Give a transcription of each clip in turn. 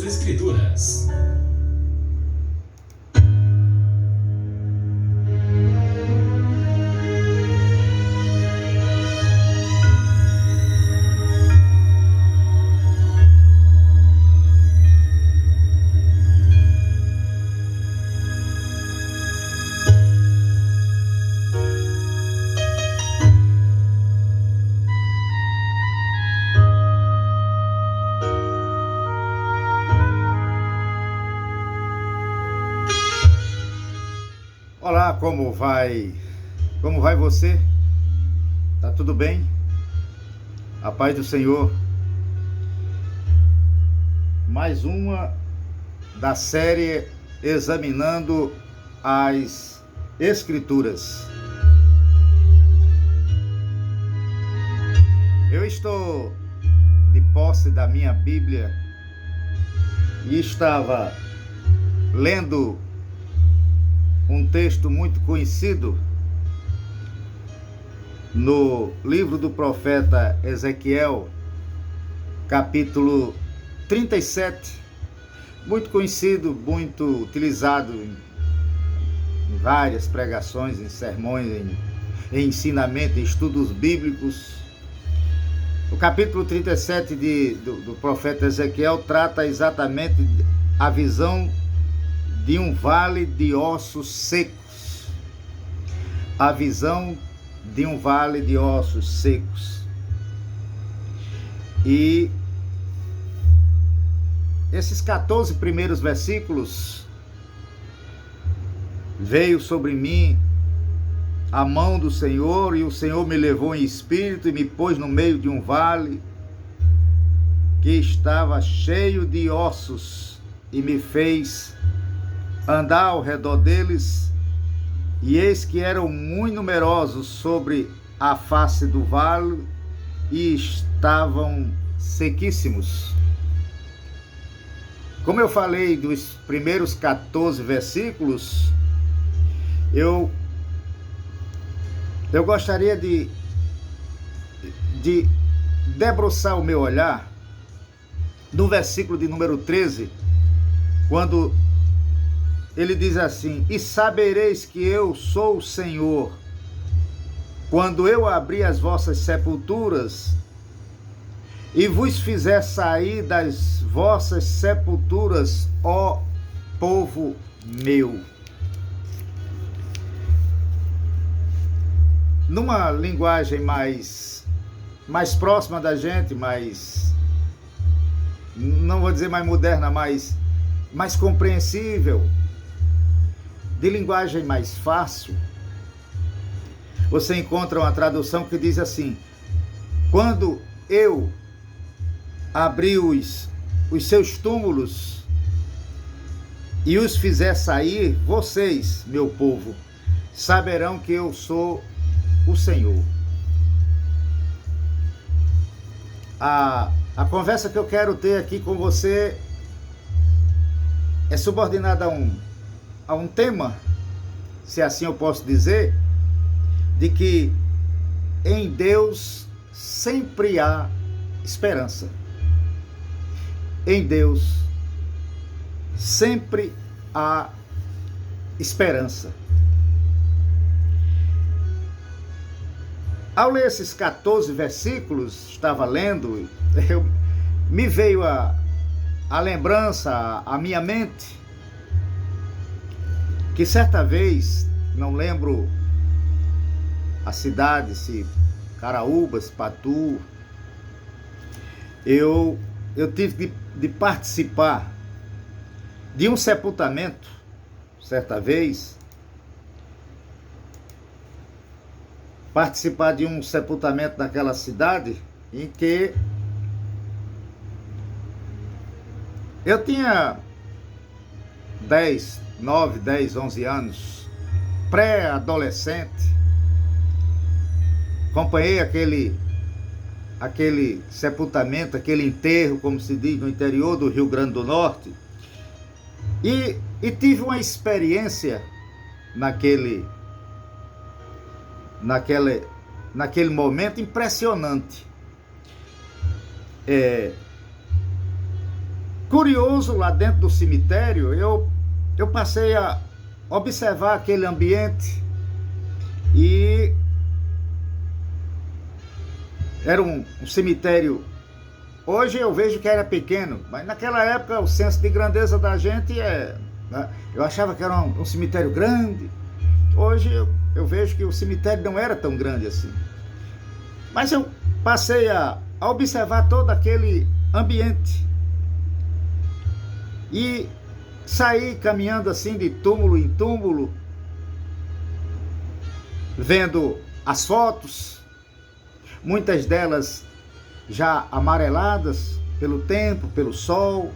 Escrituras. Olá, como vai? Como vai você? Tá tudo bem? A paz do Senhor. Mais uma da série Examinando as Escrituras. Eu estou de posse da minha Bíblia e estava lendo um texto muito conhecido no livro do profeta Ezequiel, capítulo 37, muito conhecido, muito utilizado em várias pregações, em sermões, em ensinamento, em estudos bíblicos. O capítulo 37 do profeta Ezequiel trata exatamente a visão de um vale de ossos secos. A visão de um vale de ossos secos. E esses 14 primeiros versículos: veio sobre mim a mão do Senhor, e o Senhor me levou em espírito e me pôs no meio de um vale que estava cheio de ossos, e me fez andar ao redor deles, e eis que eram muito numerosos sobre a face do vale, e estavam sequíssimos. Como eu falei dos primeiros 14 versículos, eu gostaria de debruçar o meu olhar no versículo de número 13, quando ele diz assim: e sabereis que eu sou o Senhor, quando eu abrir as vossas sepulturas e vos fizer sair das vossas sepulturas, ó povo meu. Numa linguagem mais próxima da gente, não vou dizer mais moderna, mais compreensível, de linguagem mais fácil, você encontra uma tradução que diz assim: quando eu abrir os seus túmulos e os fizer sair, vocês, meu povo, saberão que eu sou o Senhor. A conversa que eu quero ter aqui com você é subordinada a um tema, se assim eu posso dizer, de que em Deus sempre há esperança. Em Deus sempre há esperança. Ao ler esses 14 versículos, estava lendo, me veio a lembrança, à minha mente, que certa vez, não lembro a cidade, se Caraúbas, Patu, eu tive de participar de um sepultamento, certa vez, participar de um sepultamento naquela cidade, em que eu tinha 9, 10, 11 anos, pré-adolescente. Acompanhei aquele sepultamento, aquele enterro, como se diz, no interior do Rio Grande do Norte, e tive uma experiência naquele momento impressionante. curioso, lá dentro do cemitério, eu passei a observar aquele ambiente e era um cemitério. Hoje eu vejo que era pequeno, mas naquela época o senso de grandeza da gente né? Eu achava que era um cemitério grande. Hoje eu vejo que o cemitério não era tão grande assim. Mas eu passei a observar todo aquele ambiente e saí caminhando assim de túmulo em túmulo, vendo as fotos, muitas delas já amareladas pelo tempo, pelo sol,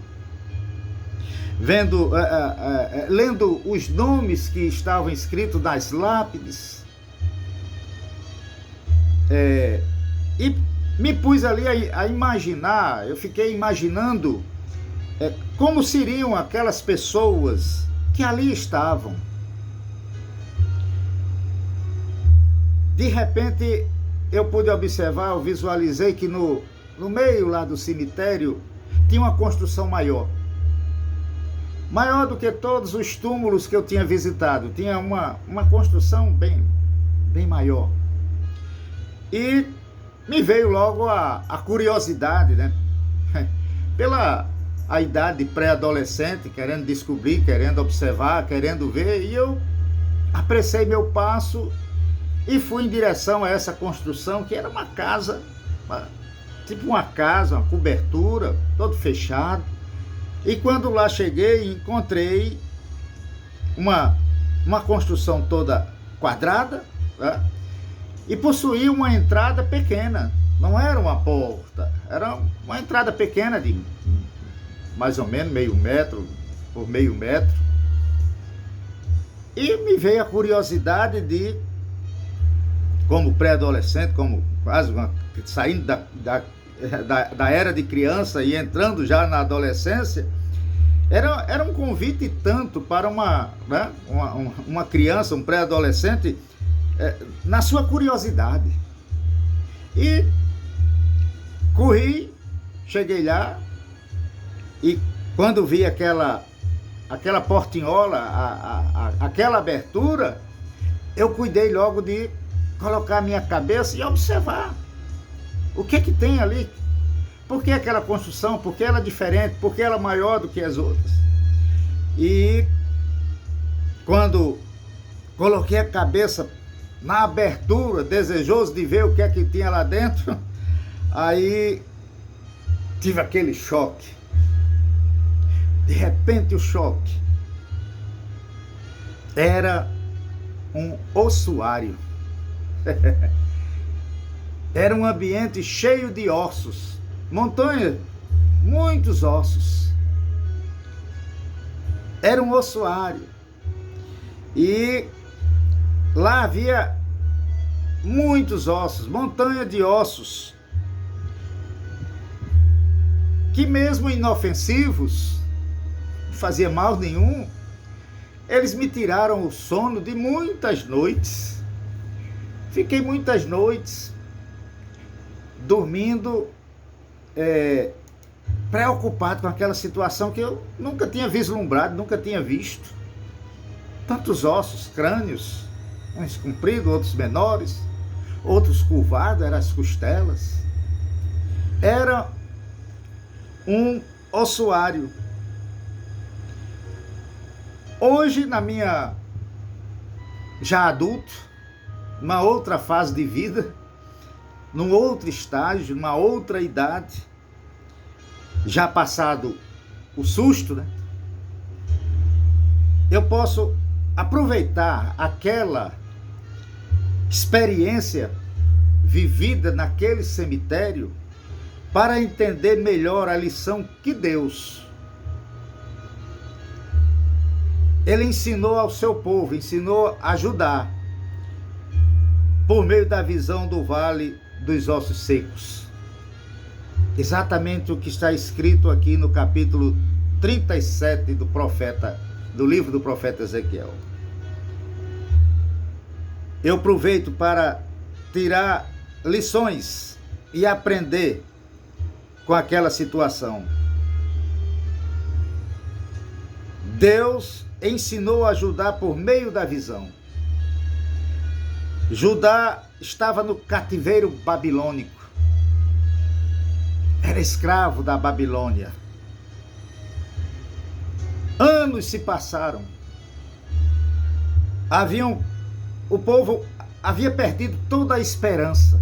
lendo os nomes que estavam escritos nas lápides, e me pus ali a imaginar. Eu fiquei imaginando como seriam aquelas pessoas que ali estavam. De repente eu pude observar, eu visualizei que no meio lá do cemitério tinha uma construção maior do que todos os túmulos que eu tinha visitado. Tinha uma construção bem maior. E me veio logo a curiosidade, né? Pela a idade pré-adolescente, querendo descobrir, querendo observar, querendo ver, e eu apressei meu passo e fui em direção a essa construção, que era uma casa, tipo uma casa, uma cobertura, todo fechado. E quando lá cheguei, encontrei uma construção toda quadrada, né? E possuía uma entrada pequena, não era uma porta, era uma entrada pequena de mais ou menos meio metro por meio metro. E me veio a curiosidade de, como pré-adolescente, como quase saindo da era de criança e entrando já na adolescência, era um convite tanto para uma criança, um pré-adolescente, na sua curiosidade. E corri, cheguei lá, e quando vi aquela portinhola, aquela abertura, eu cuidei logo de colocar a minha cabeça e observar o que tem ali. Por que aquela construção? Por que ela é diferente? Por que ela é maior do que as outras? E quando coloquei a cabeça na abertura, desejoso de ver o que é que tinha lá dentro, aí tive aquele choque. De repente o choque era um ossuário. Era um ambiente cheio de ossos, montanha, muitos ossos. Era um ossuário. E lá havia muitos ossos, montanha de ossos, que mesmo inofensivos, não fazia mal nenhum, eles me tiraram o sono de muitas noites. Fiquei muitas noites dormindo preocupado com aquela situação que eu nunca tinha vislumbrado, nunca tinha visto. Tantos ossos, crânios, uns compridos, outros menores, outros curvados, eram as costelas. Era um ossuário. Hoje, na minha já adulto, numa outra fase de vida, num outro estágio, numa outra idade, já passado o susto, né? Eu posso aproveitar aquela experiência vivida naquele cemitério para entender melhor a lição que Deus, Ele ensinou ao seu povo, ensinou a ajudar, por meio da visão do vale dos ossos secos. Exatamente o que está escrito aqui no capítulo 37 do livro do profeta Ezequiel. Eu aproveito para tirar lições e aprender com aquela situação. Deus ensinou a Judá por meio da visão. Judá estava no cativeiro babilônico. Era escravo da Babilônia. Anos se passaram. O povo havia perdido toda a esperança.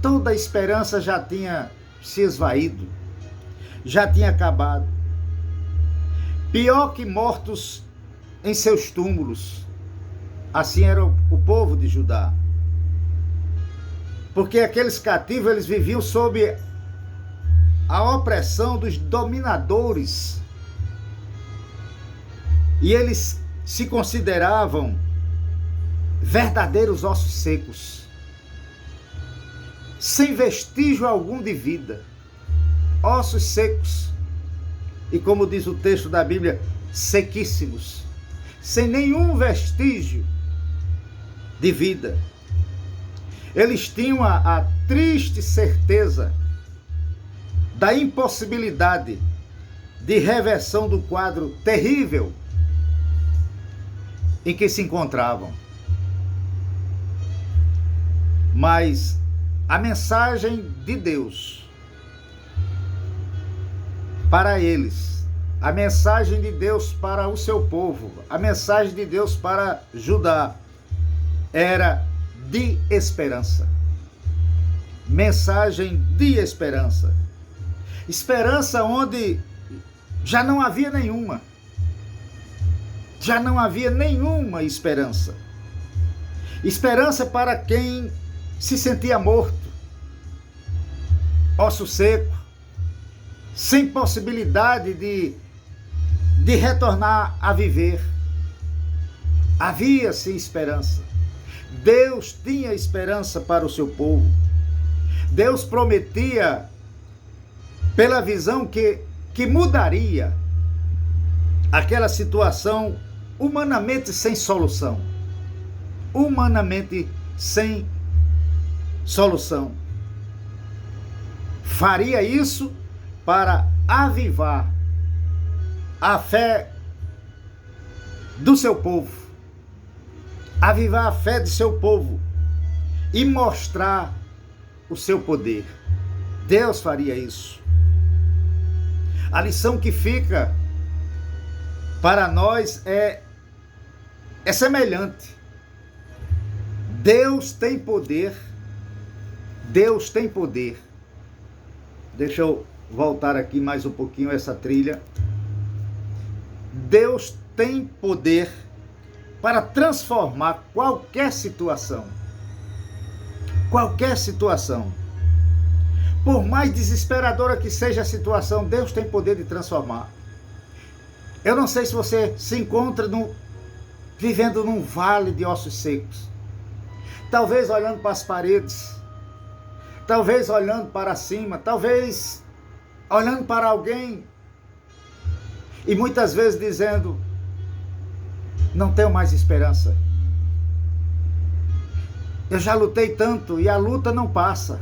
Toda a esperança já tinha se esvaído, já tinha acabado. Pior que mortos em seus túmulos. Assim era o povo de Judá. Porque aqueles cativos, eles viviam sob a opressão dos dominadores. E eles se consideravam verdadeiros ossos secos, sem vestígio algum de vida, ossos secos, e como diz o texto da Bíblia, sequíssimos, sem nenhum vestígio de vida. Eles tinham a triste certeza da impossibilidade de reversão do quadro terrível em que se encontravam. Mas a mensagem de Deus para eles, a mensagem de Deus para o seu povo, a mensagem de Deus para Judá era de esperança. Mensagem de esperança. Esperança onde já não havia nenhuma. Já não havia nenhuma esperança. Esperança para quem se sentia morto, osso seco, sem possibilidade de retornar a viver. Havia sim esperança. Deus tinha esperança para o seu povo. Deus prometia, pela visão, que mudaria aquela situação humanamente sem solução. Humanamente sem solução. Faria isso para avivar a fé do seu povo, avivar a fé do seu povo e mostrar o seu poder. Deus faria isso. A lição que fica para nós é semelhante. Deus tem poder. Deus tem poder. Deixa eu voltar aqui mais um pouquinho essa trilha. Deus tem poder para transformar qualquer situação. Qualquer situação. Por mais desesperadora que seja a situação, Deus tem poder de transformar. Eu não sei se você se encontra vivendo num vale de ossos secos. Talvez olhando para as paredes. Talvez olhando para cima. Talvez olhando para alguém. E muitas vezes dizendo: não tenho mais esperança. Eu já lutei tanto e a luta não passa.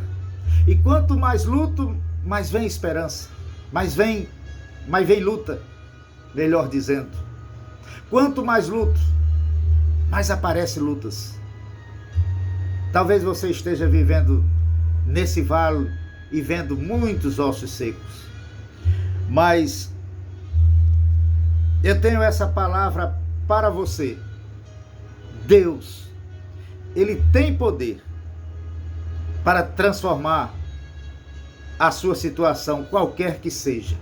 E quanto mais luto, mais vem esperança. Mais vem luta, melhor dizendo. Quanto mais luto, mais aparecem lutas. Talvez você esteja vivendo nesse vale e vendo muitos ossos secos. Mas eu tenho essa palavra para você. Deus, Ele tem poder para transformar a sua situação, qualquer que seja.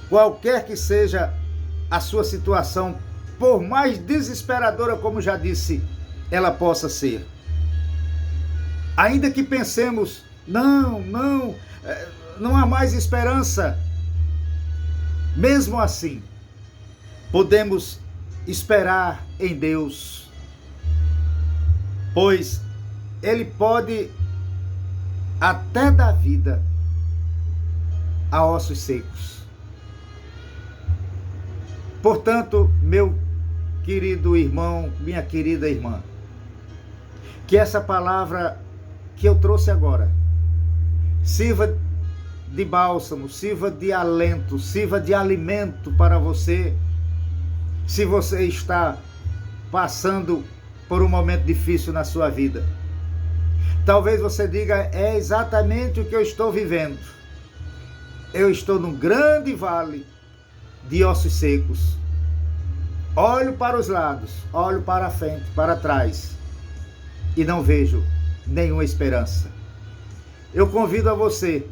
Qualquer que seja a sua situação, por mais desesperadora, como já disse, ela possa ser. Ainda que pensemos, não há mais esperança. Mesmo assim, podemos esperar em Deus, pois Ele pode até dar vida a ossos secos. Portanto, meu querido irmão, minha querida irmã, que essa palavra que eu trouxe agora sirva de bálsamo, sirva de alento, sirva de alimento para você, se você está passando por um momento difícil na sua vida. Talvez você diga, é exatamente o que eu estou vivendo. Eu estou num grande vale de ossos secos. Olho para os lados, olho para a frente, para trás, e não vejo nenhuma esperança. Eu convido a você,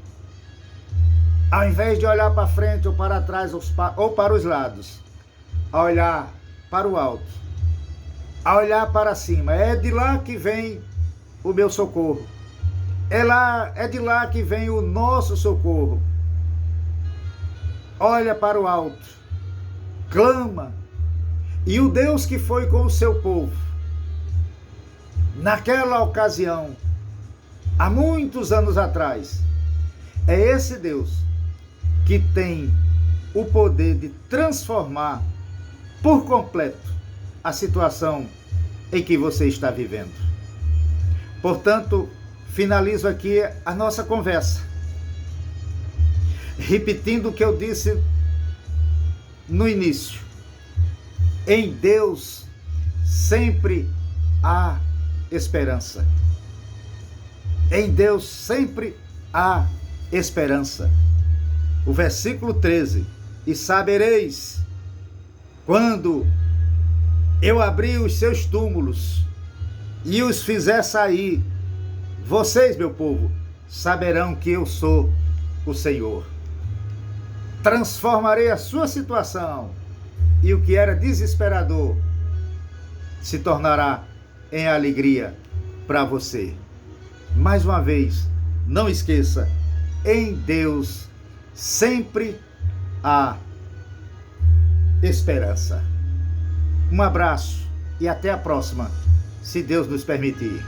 ao invés de olhar para frente ou para trás ou para os lados, a olhar para o alto, a olhar para cima. É de lá que vem o meu socorro. É de lá que vem o nosso socorro. Olha para o alto, clama, e o Deus que foi com o seu povo, naquela ocasião, há muitos anos atrás, é esse Deus que tem o poder de transformar por completo a situação em que você está vivendo. Portanto, finalizo aqui a nossa conversa, repetindo o que eu disse no início. Em Deus sempre há esperança. Em Deus sempre há esperança. O versículo 13: e sabereis, quando eu abrir os seus túmulos e os fizer sair, vocês, meu povo, saberão que eu sou o Senhor. Transformarei a sua situação, e o que era desesperador se tornará em alegria para você. Mais uma vez, não esqueça, em Deus sempre há esperança. Um abraço e até a próxima, se Deus nos permitir.